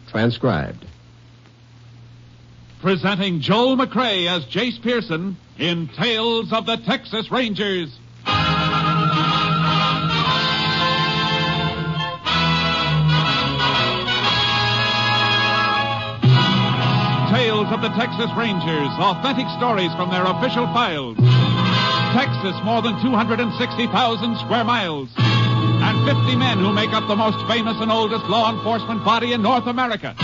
Transcribed. Presenting Joel McCrea as Jace Pearson in Tales of the Texas Rangers. Tales of the Texas Rangers, authentic stories from their official files. Texas, more than 260,000 square miles. And 50 men who make up the most famous and oldest law enforcement body in North America.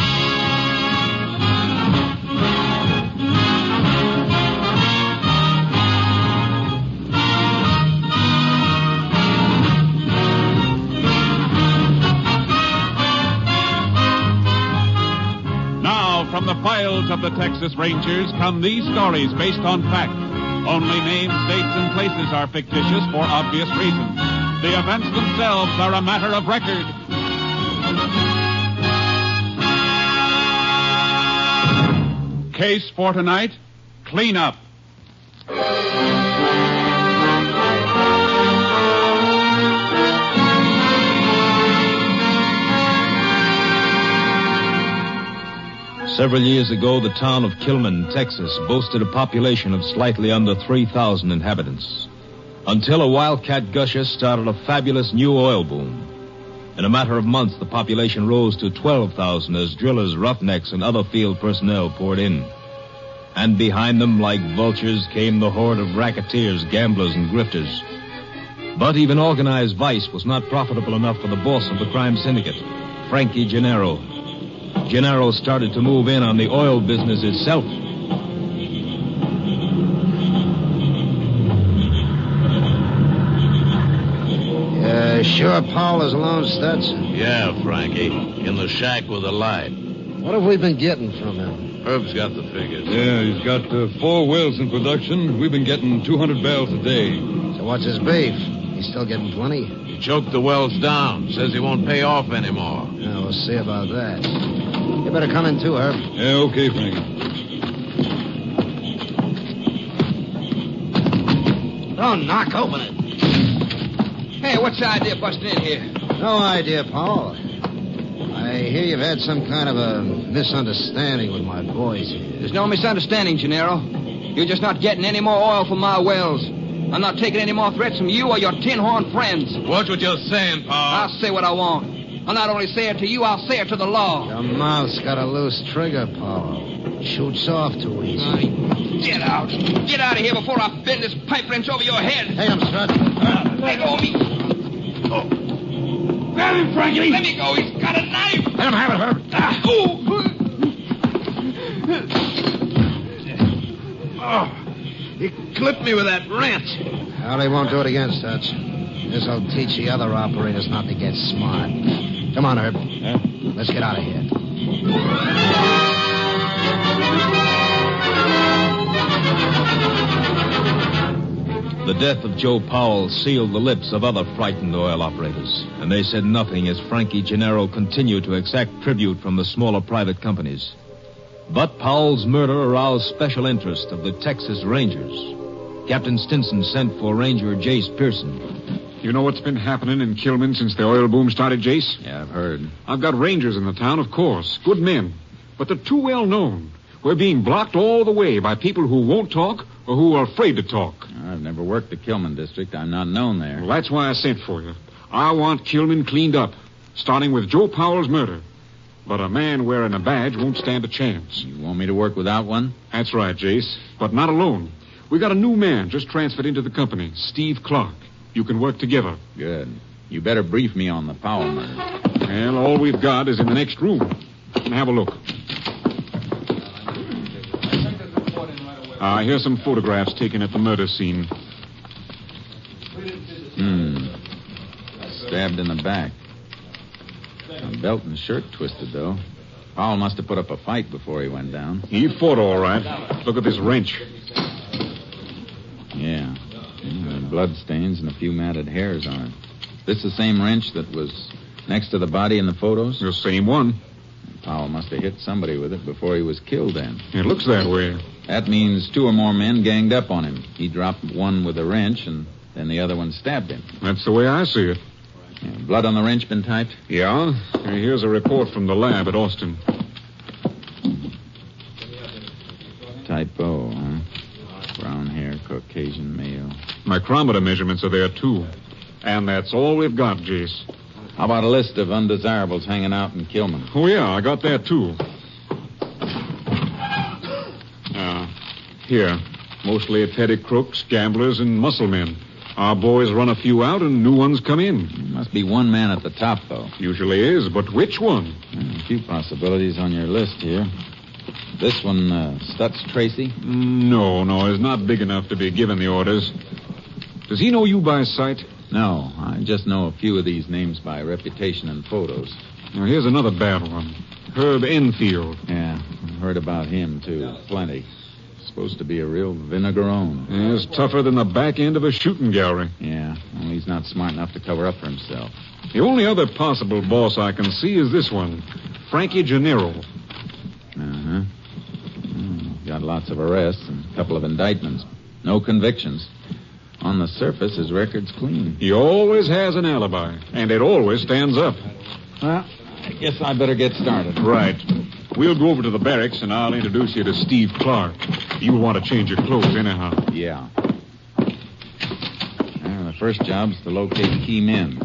Now, from the files of the Texas Rangers come these stories based on fact. Only names, dates, and places are fictitious for obvious reasons. The events themselves are a matter of record. Case for tonight, clean up. Several years ago, the town of Kilman, Texas, boasted a population of slightly under 3,000 inhabitants. Until a wildcat gusher started a fabulous new oil boom. In a matter of months, the population rose to 12,000 as drillers, roughnecks, and other field personnel poured in. And behind them, like vultures, came the horde of racketeers, gamblers, and grifters. But even organized vice was not profitable enough for the boss of the crime syndicate, Frankie Gennaro. Gennaro started to move in on the oil business itself. Sure Paul is alone, Stetson? Yeah, Frankie. In the shack with the light. What have we been getting from him? Herb's got the figures. Yeah, he's got 4 wells in production. We've been getting 200 barrels a day. So what's his beef? He's still getting plenty? He choked the wells down. Says he won't pay off anymore. Yeah, we'll see about that. You better come in too, Herb. Yeah, okay, Frankie. Don't knock, open it. Hey, what's the idea of busting in here? No idea, Paul. I hear you've had some kind of a misunderstanding with my boys here. There's no misunderstanding, Gennaro. You're just not getting any more oil from my wells. I'm not taking any more threats from you or your tin-horn friends. Watch what you're saying, Paul. I'll say what I want. I'll not only say it to you, I'll say it to the law. Your mouth's got a loose trigger, Paul. Shoots off too easy. Get out. Get out of here before I bend this pipe wrench over your head. Take him, Strut. Let go of me. Oh. Grab him, Frankie. Let me go. He's got a knife. Let him have it, Herb. He clipped me with that wrench. Well, he won't do it again, Stutz. This'll teach the other operators not to get smart. Come on, Herb. Huh? Let's get out of here. The death of Joe Powell sealed the lips of other frightened oil operators, and they said nothing as Frankie Gennaro continued to exact tribute from the smaller private companies. But Powell's murder aroused special interest of the Texas Rangers. Captain Stinson sent for Ranger Jace Pearson. You know what's been happening in Kilman since the oil boom started, Jace? Yeah, I've heard. I've got rangers in the town, of course. Good men. But they're too well known. We're being blocked all the way by people who won't talk or who are afraid to talk. I've never worked the Kilman district. I'm not known there. Well, that's why I sent for you. I want Kilman cleaned up, starting with Joe Powell's murder. But a man wearing a badge won't stand a chance. You want me to work without one? That's right, Jace. But not alone. We got a new man just transferred into the company, Steve Clark. You can work together. Good. You better brief me on the Powell murder. Well, all we've got is in the next room. Have a look. Here's some photographs taken at the murder scene. Stabbed in the back. A belt and shirt twisted, though. Powell must have put up a fight before he went down. He fought all right. Look at this wrench. Yeah. Blood stains and a few matted hairs on it. This the same wrench that was next to the body in the photos? The same one. Powell must have hit somebody with it before he was killed then. It looks that way. That means 2 or more men ganged up on him. He dropped one with a wrench, and then the other one stabbed him. That's the way I see it. Yeah, blood on the wrench been typed? Yeah. Here's a report from the lab at Austin. Typo, huh? Brown hair, Caucasian male. Micrometer measurements are there, too. And that's all we've got, Jace. How about a list of undesirables hanging out in Kilman? Oh, yeah, I got that, too. Here. Mostly petty crooks, gamblers, and muscle men. Our boys run a few out and new ones come in. Must be one man at the top, though. Usually is, but which one? A few possibilities on your list here. This one, Stutz Tracy? No, he's not big enough to be given the orders. Does he know you by sight? No, I just know a few of these names by reputation and photos. Now, here's another bad one. Herb Enfield. Yeah, I've heard about him, too. Plenty. Supposed to be a real vinegarone. Yeah, he's tougher than the back end of a shooting gallery. Yeah, only he's not smart enough to cover up for himself. The only other possible boss I can see is this one, Frankie Gennaro. Uh-huh. Got lots of arrests and a couple of indictments. No convictions. On the surface, his record's clean. He always has an alibi, and it always stands up. Well, I guess I better get started. Right. We'll go over to the barracks, and I'll introduce you to Steve Clark. You'll want to change your clothes anyhow. Yeah. Well, the first job's to locate key men.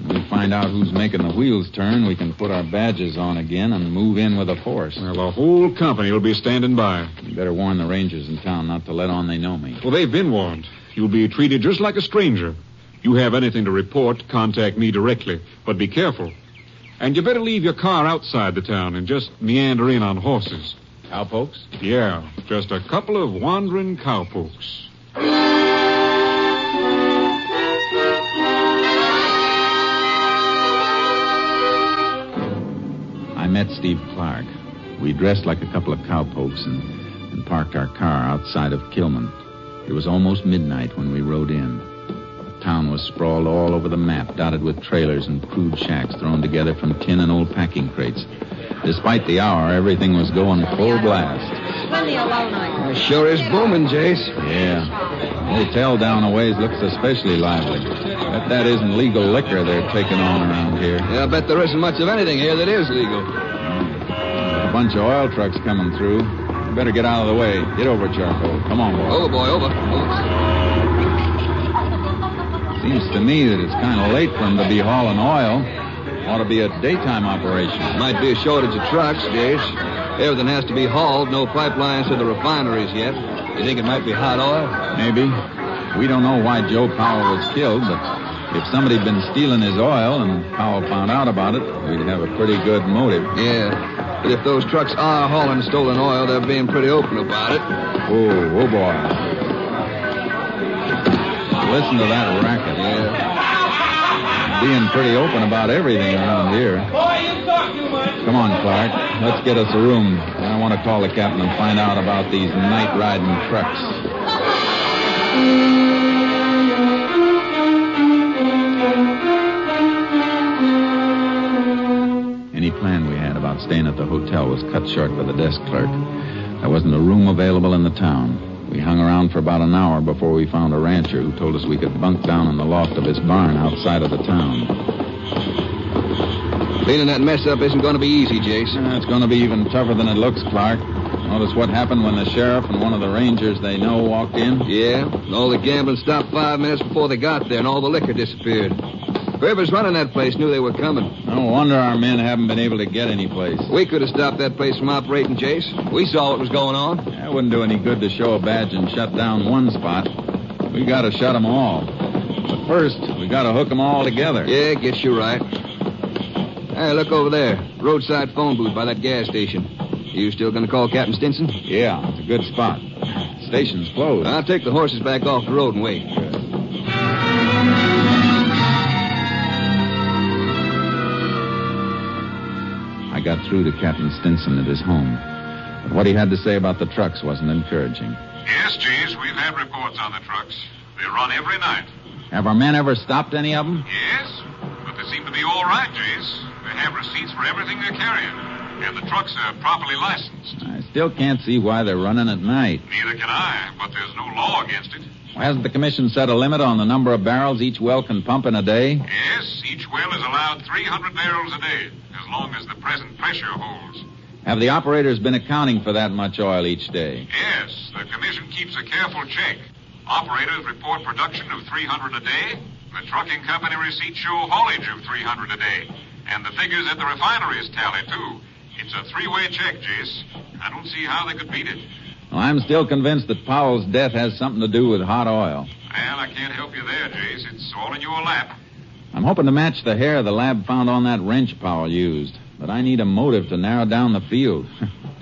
When we find out who's making the wheels turn, we can put our badges on again and move in with a force. Well, the whole company will be standing by. You better warn the rangers in town not to let on they know me. Well, they've been warned. You'll be treated just like a stranger. You have anything to report, contact me directly. But be careful. And you better leave your car outside the town and just meander in on horses. Cowpokes? Yeah, just a couple of wandering cowpokes. I met Steve Clark. We dressed like a couple of cowpokes and parked our car outside of Kilman. It was almost midnight when we rode in. The town was sprawled all over the map, dotted with trailers and crude shacks thrown together from tin and old packing crates. Despite the hour, everything was going full blast. Sure is booming, Jace. Yeah. The hotel down a ways looks especially lively. Bet that isn't legal liquor they're taking on around here. Yeah, I bet there isn't much of anything here that is legal. A bunch of oil trucks coming through. You better get out of the way. Get over, Charco. Come on, boy. Over, boy, over. Seems to me that it's kind of late for them to be hauling oil. Ought to be a daytime operation. Might be a shortage of trucks, Jace. Everything has to be hauled. No pipelines to the refineries yet. You think it might be hot oil? Maybe. We don't know why Joe Powell was killed, but if somebody'd been stealing his oil and Powell found out about it, we'd have a pretty good motive. Yeah. But if those trucks are hauling stolen oil, they're being pretty open about it. Oh, boy. Listen to that racket. Yeah. Being pretty open about everything around here. Come on, Clark. Let's get us a room. I want to call the captain and find out about these night-riding trucks. Any plan we had about staying at the hotel was cut short by the desk clerk. There wasn't a room available in the town. We hung around for about an hour before we found a rancher who told us we could bunk down in the loft of his barn outside of the town. Cleaning that mess up isn't going to be easy, Jace. It's going to be even tougher than it looks, Clark. Notice what happened when the sheriff and one of the rangers they know walked in? Yeah, all the gambling stopped 5 minutes before they got there, and all the liquor disappeared. Whoever's running that place knew they were coming. No wonder our men haven't been able to get any place. We could have stopped that place from operating, Jace. We saw what was going on. It wouldn't do any good to show a badge and shut down one spot. We got to shut them all. But first, we got to hook them all together. Yeah, gets you right. Hey, look over there. Roadside phone booth by that gas station. You still going to call Captain Stinson? Yeah, it's a good spot. Station's closed. I'll take the horses back off the road and wait. Good. I got through to Captain Stinson at his home. But what he had to say about the trucks wasn't encouraging. Yes, Jace, we've had reports on the trucks. They run every night. Have our men ever stopped any of them? Yes, but they seem to be all right, Jace. They have receipts for everything they're carrying. And the trucks are properly licensed. I still can't see why they're running at night. Neither can I, but there's no law against it. Hasn't the commission set a limit on the number of barrels each well can pump in a day? Yes, each well is allowed 300 barrels a day, as long as the present pressure holds. Have the operators been accounting for that much oil each day? Yes, the commission keeps a careful check. Operators report production of 300 a day. The trucking company receipts show haulage of 300 a day. And the figures at the refineries tally, too. It's a three-way check, Jace. I don't see how they could beat it. Well, I'm still convinced that Powell's death has something to do with hot oil. Well, I can't help you there, Jace. It's all in your lap. I'm hoping to match the hair the lab found on that wrench Powell used. But I need a motive to narrow down the field.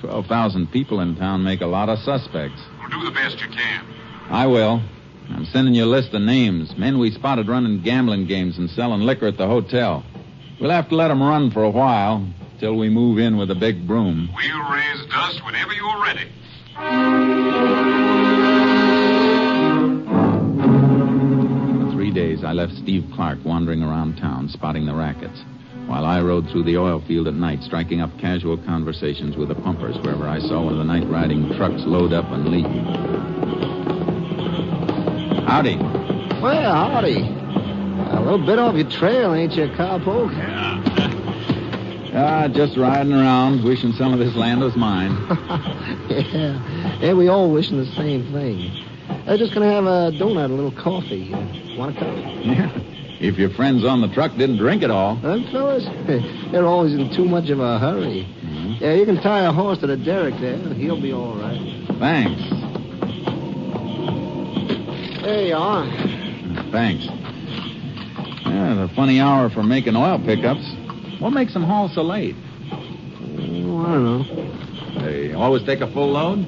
12,000 people in town make a lot of suspects. Well, do the best you can. I will. I'm sending you a list of names. Men we spotted running gambling games and selling liquor at the hotel. We'll have to let them run for a while, till we move in with a big broom. We'll raise dust whenever you're ready. For 3 days, I left Steve Clark wandering around town, spotting the rackets, while I rode through the oil field at night, striking up casual conversations with the pumpers wherever I saw one of the night-riding trucks load up and leave. Howdy. Well, howdy. A little bit off your trail, ain't you, cowpoke? Just riding around, wishing some of this land was mine. Yeah, we all wishing the same thing. I'm just going to have a donut, a little coffee. Want a cup? Yeah. If your friends on the truck didn't drink it all. Them fellas, they're always in too much of a hurry. Mm-hmm. Yeah, you can tie a horse to the derrick there. He'll be all right. Thanks. There you are. Thanks. Yeah, it's a funny hour for making oil pickups. What makes them haul so late? Oh, I don't know. They always take a full load?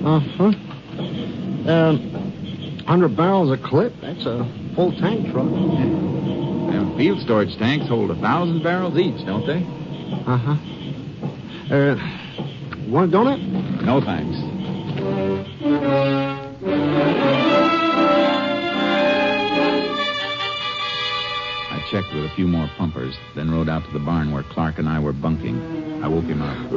Uh-huh. 100 barrels a clip. That's a full tank truck. Them field storage tanks hold 1,000 barrels each, don't they? Uh-huh. Want a donut? No, thanks. I checked with a few more pumpers, then rode out to the barn where Clark and I were bunking. I woke him up.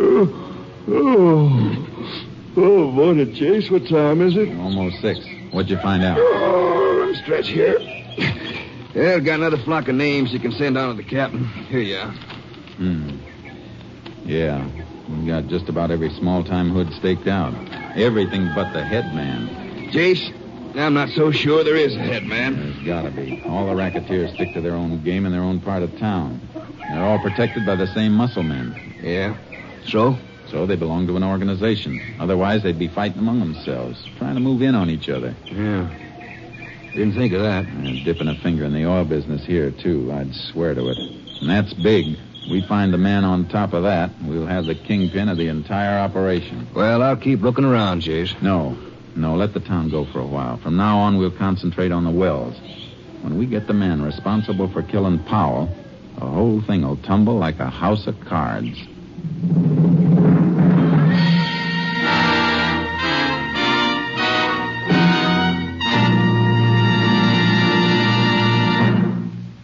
Oh, morning, Jace. What time is it? Almost 6. What'd you find out? Oh, let me stretch here. Yeah, got another flock of names you can send on to the captain. Here you are. Yeah, we got just about every small-time hood staked out. Everything but the head man. Jace, I'm not so sure there is a head man. There's gotta be. All the racketeers stick to their own game in their own part of town. They're all protected by the same muscle men. Yeah. So? So they belong to an organization. Otherwise, they'd be fighting among themselves, trying to move in on each other. Yeah. Didn't think of that. And dipping a finger in the oil business here, too. I'd swear to it. And that's big. We find the man on top of that, we'll have the kingpin of the entire operation. Well, I'll keep looking around, Jace. No, let the town go for a while. From now on, we'll concentrate on the wells. When we get the man responsible for killing Powell, the whole thing will tumble like a house of cards.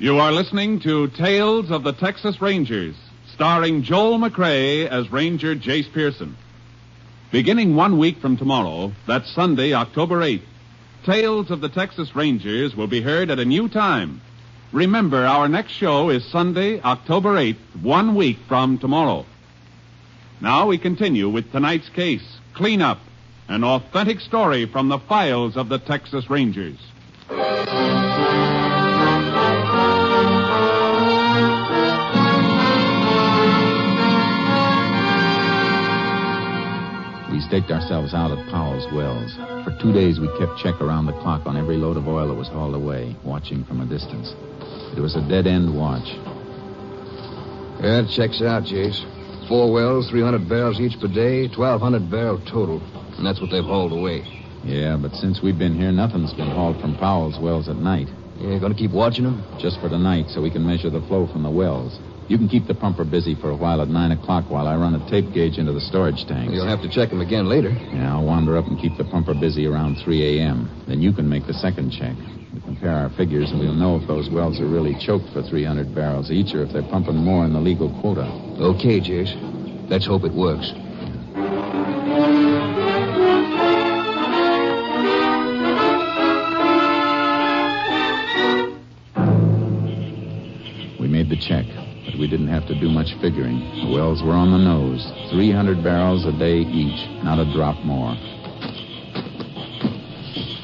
You are listening to Tales of the Texas Rangers, starring Joel McCrea as Ranger Jace Pearson. Beginning 1 week from tomorrow, that's Sunday, October 8th, Tales of the Texas Rangers will be heard at a new time. Remember, our next show is Sunday, October 8th, 1 week from tomorrow. Now we continue with tonight's case, Cleanup, an authentic story from the files of the Texas Rangers. We staked ourselves out at Powell's wells. For 2 days, we kept check around the clock on every load of oil that was hauled away, watching from a distance. It was a dead-end watch. Yeah, it checks out, Jace. 4 wells, 300 barrels each per day, 1,200 barrel total. And that's what they've hauled away. Yeah, but since we've been here, nothing's been hauled from Powell's wells at night. You gonna keep watching them? Just for tonight, so we can measure the flow from the wells. You can keep the pumper busy for a while at 9 o'clock while I run a tape gauge into the storage tanks. You'll have to check them again later. Yeah, I'll wander up and keep the pumper busy around 3 a.m. Then you can make the second check. We compare our figures, and we'll know if those wells are really choked for 300 barrels each or if they're pumping more in the legal quota. Okay, Jace. Let's hope it works. check. But we didn't have to do much figuring. The wells were on the nose. 300 barrels a day each. Not a drop more.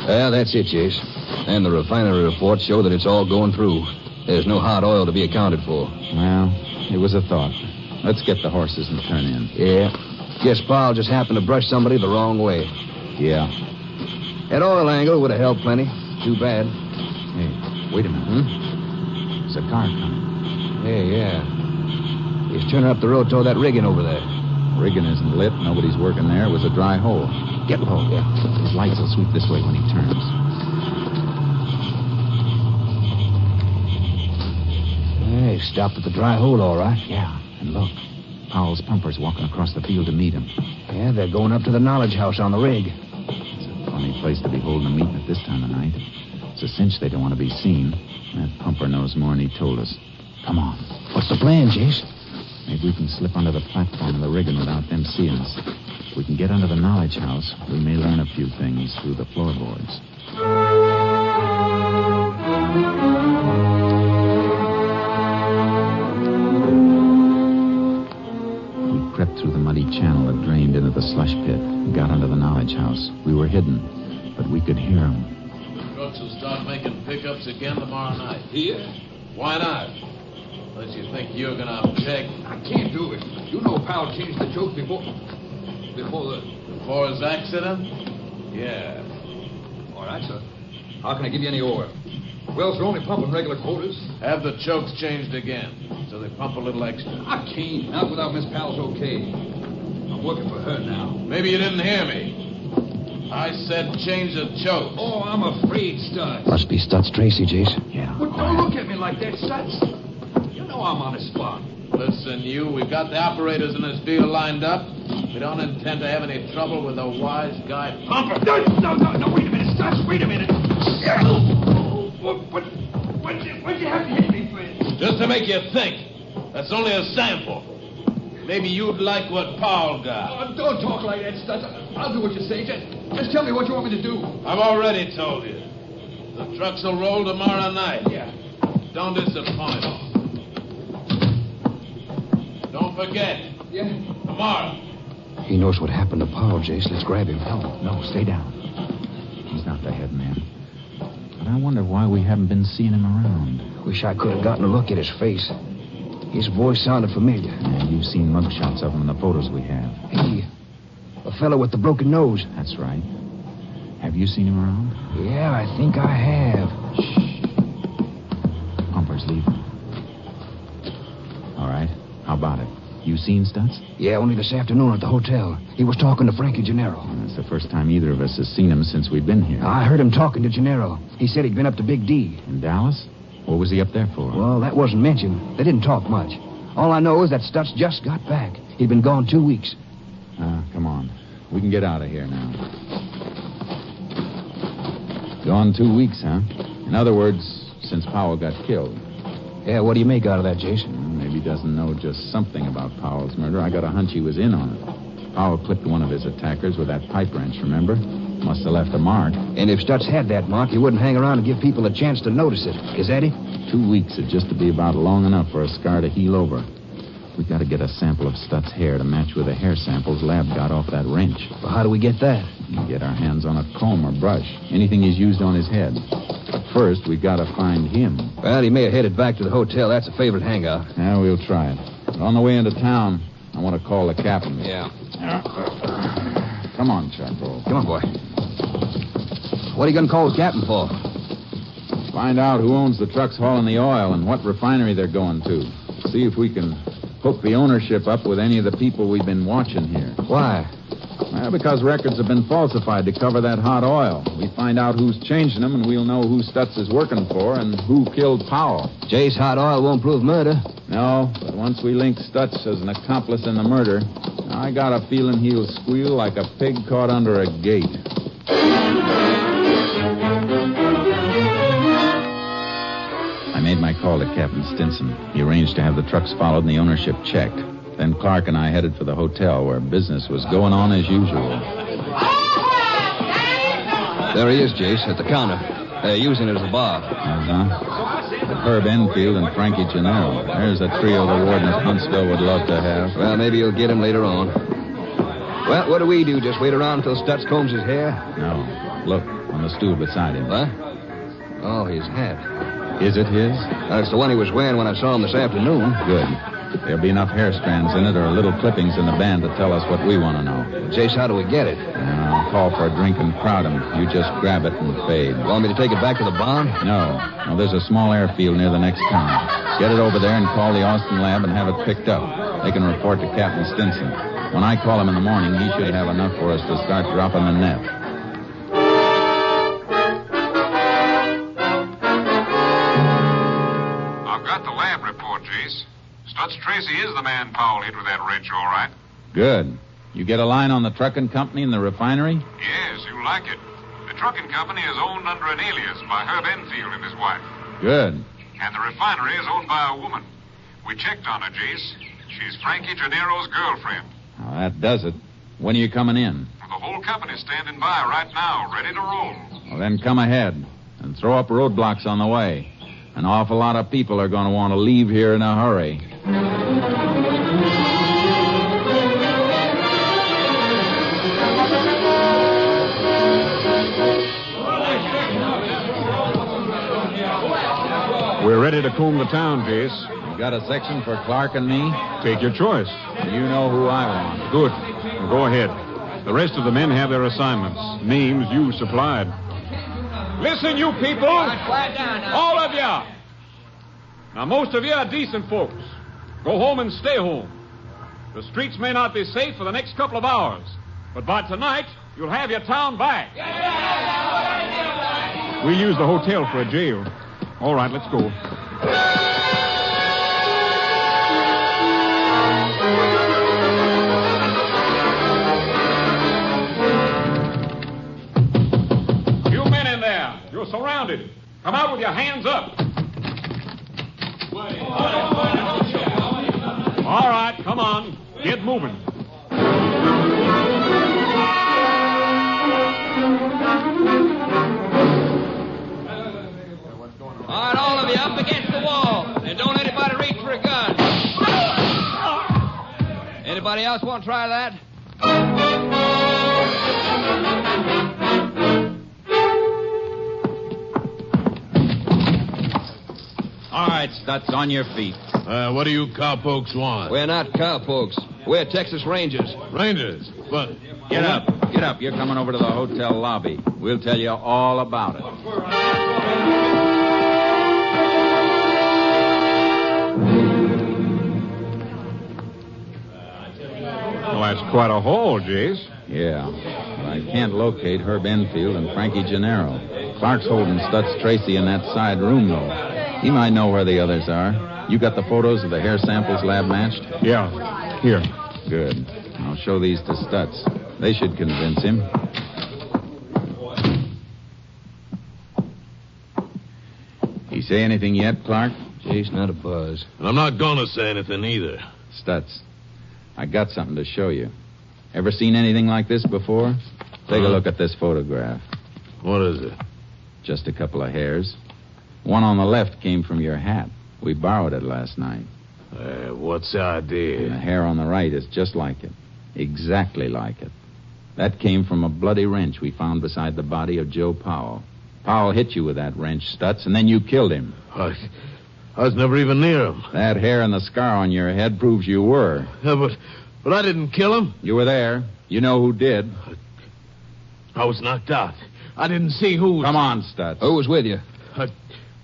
Yeah, that's it, Jace. And the refinery reports show that it's all going through. There's no hot oil to be accounted for. Well, it was a thought. Let's get the horses and turn in. Yeah. Guess Paul just happened to brush somebody the wrong way. Yeah. That oil angle would have helped plenty. Too bad. Hey, wait a minute. There's a car coming. Yeah. He's turning up the road toward that rigging over there. Rigging isn't lit. Nobody's working there. It was a dry hole. Get low. Yeah. His lights will sweep this way when he turns. Hey, stopped at the dry hole, all right. Yeah. And look, Powell's pumpers walking across the field to meet him. Yeah, they're going up to the knowledge house on the rig. It's a funny place to be holding a meeting at this time of night. It's a cinch they don't want to be seen. That pumper knows more than he told us. Come on. What's the plan, Jace? Maybe we can slip under the platform of the rigging without them seeing us. If we can get under the knowledge house, we may learn a few things through the floorboards. We crept through the muddy channel that drained into the slush pit and got under the knowledge house. We were hidden, but we could hear them. Trucks will start making pickups again tomorrow night. Here? Why not? Unless you think you're going to object. I can't do it. You know Powell changed the choke before Before his accident? Yeah. All right, sir. How can I give you any oil? Wells are only pumping regular quotas. Have the chokes changed again, so they pump a little extra. I can't. Not without Miss Powell's okay. I'm working for her now. Maybe you didn't hear me. I said change the chokes. Oh, I'm afraid, Stutz. Must be Stutz Tracy, Jace. Yeah. Well, don't look at me like that, Stutz. You know I'm on the spot. Listen, you, we've got the operators in this deal lined up. We don't intend to have any trouble with a wise guy pumper. No, wait a minute, Stutz, wait a minute. What'd you have to hit me for? Just to make you think. That's only a sample. Maybe you'd like what Paul got. Oh, don't talk like that, Stutz. I'll do what you say. Just tell me what you want me to do. I've already told you. The trucks will roll tomorrow night. Yeah. Don't disappoint. Don't forget. Yeah. Tomorrow. He knows what happened to Paul, Jace. Let's grab him. No, stay down. He's not the head man. But I wonder why we haven't been seeing him around. Wish I could have gotten a look at his face. His voice sounded familiar. Yeah, you've seen mugshots of him in the photos we have. Hey, a fellow with the broken nose. That's right. Have you seen him around? Yeah, I think I have. Shh. Pumper's leaving. All right. How about it? You seen Stutz? Yeah, only this afternoon at the hotel. He was talking to Frankie Gennaro. Well, that's the first time either of us has seen him since we've been here. I heard him talking to Gennaro. He said he'd been up to Big D. In Dallas? What was he up there for? Well, that wasn't mentioned. They didn't talk much. All I know is that Stutz just got back. He'd been gone 2 weeks. Come on. We can get out of here now. Gone 2 weeks, huh? In other words, since Powell got killed. Yeah, what do you make out of that, Jason? Maybe he doesn't know just something about Powell's murder. I got a hunch he was in on it. Powell clipped one of his attackers with that pipe wrench, remember? Must have left a mark. And if Stutz had that mark, he wouldn't hang around and give people a chance to notice it. Is that it? 2 weeks would just to be about long enough for a scar to heal over. We got to get a sample of Stutz's hair to match with the hair samples Lab got off that wrench. Well, how do we get that? We get our hands on a comb or brush. Anything he's used on his head. But first, we got to find him. Well, he may have headed back to the hotel. That's a favorite hangout. Yeah, we'll try it. But on the way into town, I want to call the captain. Yeah. Come on, Charky. Come on, boy. What are you going to call the captain for? Find out who owns the trucks hauling the oil and what refinery they're going to. See if we can hook the ownership up with any of the people we've been watching here. Why? Well, because records have been falsified to cover that hot oil. We find out who's changing them, and we'll know who Stutz is working for and who killed Powell. Jace hot oil won't prove murder. No, but once we link Stutz as an accomplice in the murder, I got a feeling he'll squeal like a pig caught under a gate. I made my call to Captain Stinson. He arranged to have the trucks followed and the ownership checked. Then Clark and I headed for the hotel where business was going on as usual. There he is, Jace, at the counter. They're using it as a bar. Uh-huh. Herb Enfield and Frankie Gennaro. There's a trio the warden of Huntsville would love to have. Well, maybe you'll get him later on. Well, what do we do? Just wait around until Stutz combs his hair? No. Look, on the stool beside him. What? Oh, his hat. Is it his? That's the one he was wearing when I saw him this afternoon. Good. There'll be enough hair strands in it or little clippings in the band to tell us what we want to know. Jace, how do we get it? I'll call for a drink and crowd him. You just grab it and fade. You want me to take it back to the barn? No, there's a small airfield near the next town. Get it over there and call the Austin lab and have it picked up. They can report to Captain Stinson. When I call him in the morning, he should have enough for us to start dropping the net. Stutz Tracy is the man Powell hit with that wrench, all right. Good. You get a line on the trucking company and the refinery? Yes, you like it. The trucking company is owned under an alias by Herb Enfield and his wife. Good. And the refinery is owned by a woman. We checked on her, Jace. She's Frankie Gennaro's girlfriend. Now, that does it. When are you coming in? The whole company's standing by right now, ready to roll. Well, then come ahead and throw up roadblocks on the way. An awful lot of people are going to want to leave here in a hurry. We're ready to comb the town, Jace. You got a section for Clark and me? Take your choice. You know who I want. Good. Well, go ahead. The rest of the men have their assignments. Names you supplied. Listen, you people. All of you. Now, most of you are decent folks. Go home and stay home. The streets may not be safe for the next couple of hours, but by tonight, you'll have your town back. We use the hotel for a jail. All right, let's go. You men in there, you're surrounded. Come out with your hands up. All right, come on. Get moving. All right, all of you up against the wall. And don't anybody reach for a gun. Anybody else want to try that? All right, Stutz, on your feet. What do you cowpokes want? We're not cowpokes. We're Texas Rangers. Rangers? But... Get up. Get up. You're coming over to the hotel lobby. We'll tell you all about it. Well, that's quite a haul, Jace. Yeah, but I can't locate Herb Enfield and Frankie Gennaro. Clark's holding Stutz Tracy in that side room, though. He might know where the others are. You got the photos of the hair samples lab matched? Yeah. Here. Good. I'll show these to Stutz. They should convince him. He say anything yet, Clark? Jace, not a buzz. And I'm not going to say anything either. Stutz, I got something to show you. Ever seen anything like this before? Take a look at this photograph. What is it? Just a couple of hairs. One on the left came from your hat. We borrowed it last night. What's the idea? And the hair on the right is just like it. Exactly like it. That came from a bloody wrench we found beside the body of Joe Powell. Powell hit you with that wrench, Stutz, and then you killed him. I was never even near him. That hair and the scar on your head proves you were. Yeah, but I didn't kill him. You were there. You know who did. I was knocked out. I didn't see who. Come on, Stutz. Who was with you?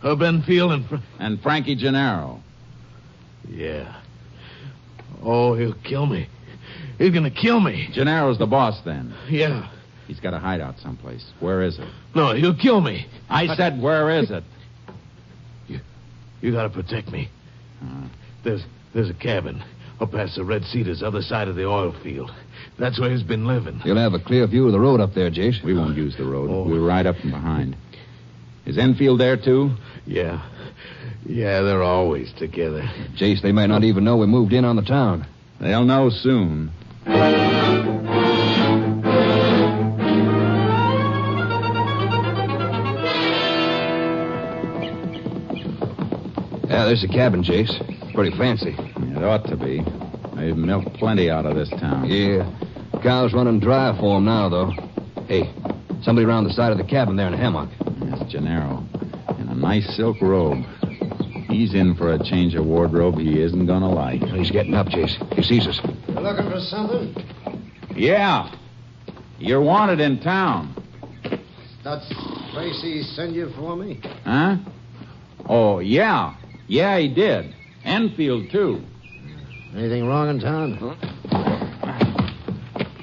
Herb Enfield and Frankie Gennaro. Yeah. Oh, he'll kill me. He's going to kill me. Gennaro's the boss, then? Yeah. He's got a hideout someplace. Where is it? No, he'll kill me. I said, where is it? You got to protect me. There's a cabin up past the Red Cedars, other side of the oil field. That's where he's been living. You'll have a clear view of the road up there, Jace. We won't use the road. We'll ride up from behind. Is Enfield there, too? Yeah. Yeah, they're always together. Jace, they might not even know we moved in on the town. They'll know soon. There's the cabin, Jace. Pretty fancy. It ought to be. They've milked plenty out of this town. Yeah. Cow's running dry for him now, though. Hey, somebody around the side of the cabin there in a hammock. That's Gennaro. In a nice silk robe. He's in for a change of wardrobe he isn't going to like. He's getting up, Jace. He sees us. You looking for something? Yeah. You're wanted in town. That's Tracy send you for me? Huh? Oh, yeah. Yeah, he did. Enfield, too. Anything wrong in town?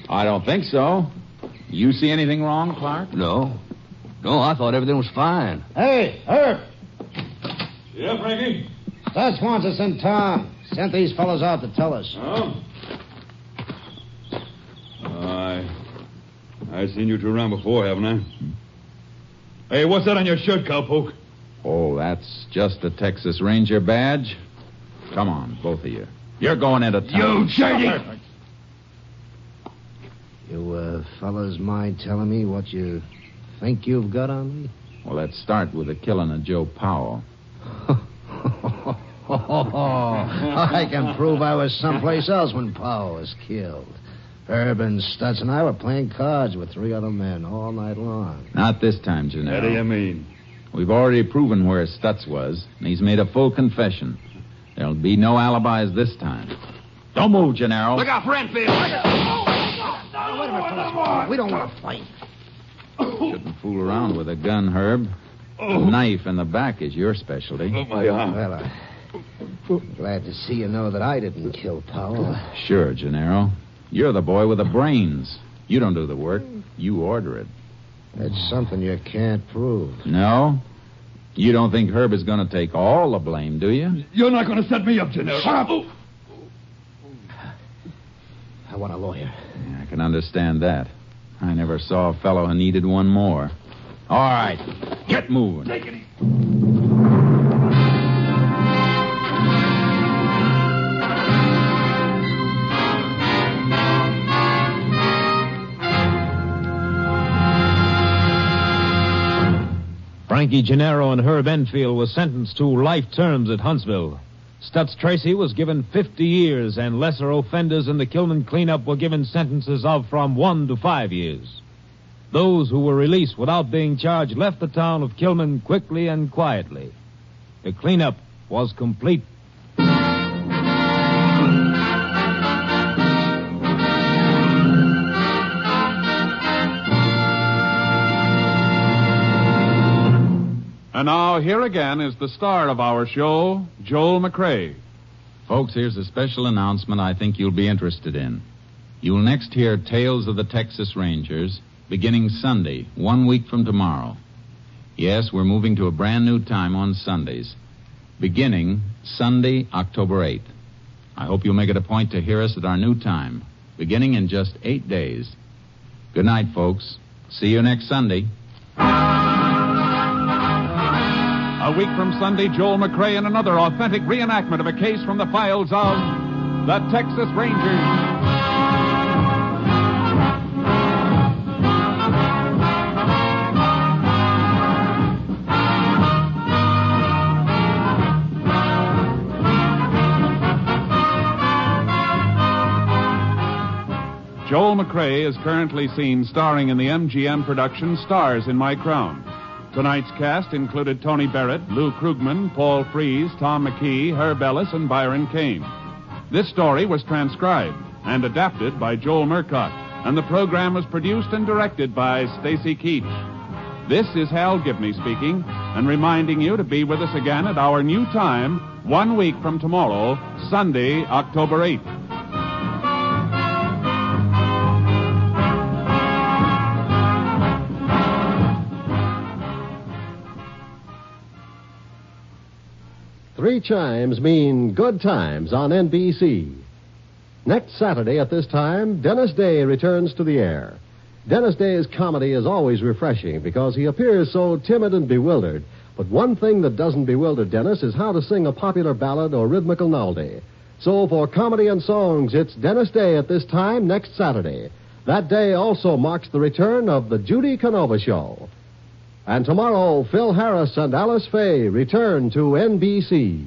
I don't think so. You see anything wrong, Clark? No. No, I thought everything was fine. Hey, Herb. Yeah, Frankie? Stutz wants us in town. Sent these fellows out to tell us. Oh? I've seen you two around before, haven't I? Hey, what's that on your shirt, cowpoke? Oh, that's just a Texas Ranger badge. Come on, both of you. You're going into town. You dirty! You, fellas mind telling me what you think you've got on me? Well, let's start with the killing of Joe Powell. I can prove I was someplace else when Powell was killed. Herb and Stutz and I were playing cards with 3 other men all night long. Not this time, Gennaro. What do you mean? We've already proven where Stutz was, and he's made a full confession. There'll be no alibis this time. Don't move, Gennaro. Look out for Enfield. Wait a minute, fellas. We don't want to fight. Shouldn't fool around with a gun, Herb. A knife in the back is your specialty. Oh, my arm. Well, I'm glad to see you know that I didn't kill Powell. Sure, Gennaro. You're the boy with the brains. You don't do the work. You order it. That's something you can't prove. No? You don't think Herb is going to take all the blame, do you? You're not going to set me up, Gennaro. Shut up! I want a lawyer. Yeah, I can understand that. I never saw a fellow who needed one more. All right. Get moving. Take it easy. Frankie Gennaro and Herb Enfield were sentenced to life terms at Huntsville. Stutz Tracy was given 50 years, and lesser offenders in the Kilman cleanup were given sentences of from 1 to 5 years. Those who were released without being charged left the town of Kilman quickly and quietly. The cleanup was complete. And now, here again is the star of our show, Joel McCrea. Folks, here's a special announcement I think you'll be interested in. You'll next hear Tales of the Texas Rangers, beginning Sunday, 1 week from tomorrow. Yes, we're moving to a brand new time on Sundays, beginning Sunday, October 8th. I hope you'll make it a point to hear us at our new time, beginning in just 8 days. Good night, folks. See you next Sunday. A week from Sunday, Joel McCrea in another authentic reenactment of a case from the files of the Texas Rangers. Joel McCrea is currently seen starring in the MGM production Stars in My Crown. Tonight's cast included Tony Barrett, Lou Krugman, Paul Frees, Tom McKee, Herb Ellis, and Byron Kane. This story was transcribed and adapted by Joel Murcott, and the program was produced and directed by Stacy Keach. This is Hal Gibney speaking, and reminding you to be with us again at our new time, 1 week from tomorrow, Sunday, October 8th. Three chimes mean good times on NBC. Next Saturday at this time, Dennis Day returns to the air. Dennis Day's comedy is always refreshing because he appears so timid and bewildered. But one thing that doesn't bewilder Dennis is how to sing a popular ballad or rhythmical melody. So for comedy and songs, it's Dennis Day at this time next Saturday. That day also marks the return of the Judy Canova Show. And tomorrow, Phil Harris and Alice Faye return to NBC.